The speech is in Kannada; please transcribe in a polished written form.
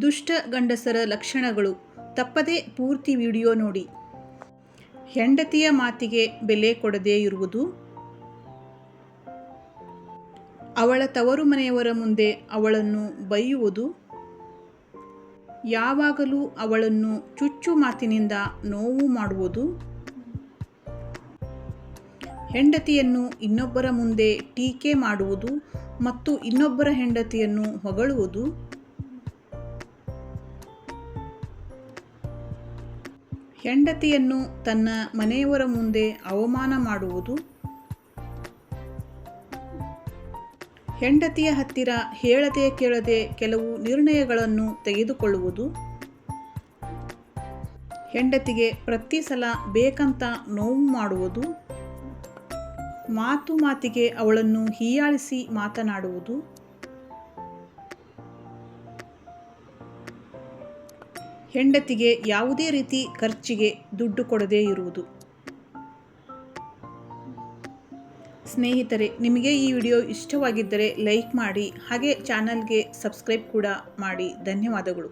ದುಷ್ಟ ಗಂಡಸರ ಲಕ್ಷಣಗಳು. ತಪ್ಪದೇ ಪೂರ್ತಿ ವಿಡಿಯೋ ನೋಡಿ. ಹೆಂಡತಿಯ ಮಾತಿಗೆ ಬೆಲೆ ಕೊಡದೇ ಇರುವುದು, ಅವಳ ತವರು ಮನೆಯವರ ಮುಂದೆ ಅವಳನ್ನು ಬೈಯುವುದು, ಯಾವಾಗಲೂ ಅವಳನ್ನು ಚುಚ್ಚು ಮಾತಿನಿಂದ ನೋವು ಮಾಡುವುದು, ಹೆಂಡತಿಯನ್ನು ಇನ್ನೊಬ್ಬರ ಮುಂದೆ ಟೀಕೆ ಮಾಡುವುದು ಮತ್ತು ಇನ್ನೊಬ್ಬರ ಹೆಂಡತಿಯನ್ನು ಹೊಗಳುವುದು, ಹೆಂಡತಿಯನ್ನು ತನ್ನ ಮನೆಯವರ ಮುಂದೆ ಅವಮಾನ ಮಾಡುವುದು, ಹೆಂಡತಿಯ ಹತ್ತಿರ ಹೇಳದೆ ಕೇಳದೆ ಕೆಲವು ನಿರ್ಣಯಗಳನ್ನು ತೆಗೆದುಕೊಳ್ಳುವುದು, ಹೆಂಡತಿಗೆ ಪ್ರತಿ ಸಲ ಬೇಕಂತ ನೋವು ಮಾಡುವುದು, ಮಾತಿಗೆ ಅವಳನ್ನು ಹೀಯಾಳಿಸಿ ಮಾತನಾಡುವುದು, ಹೆಂಡತಿಗೆ ಯಾವುದೇ ರೀತಿ ಖರ್ಚಿಗೆ ದುಡ್ಡು ಕೊಡದೇ ಇರುವುದು. ಸ್ನೇಹಿತರೆ, ನಿಮಗೆ ಈ ವಿಡಿಯೋ ಇಷ್ಟವಾಗಿದ್ದರೆ ಲೈಕ್ ಮಾಡಿ, ಹಾಗೆ ಚಾನಲ್ಗೆ ಸಬ್ಸ್ಕ್ರೈಬ್ ಕೂಡ ಮಾಡಿ. ಧನ್ಯವಾದಗಳು.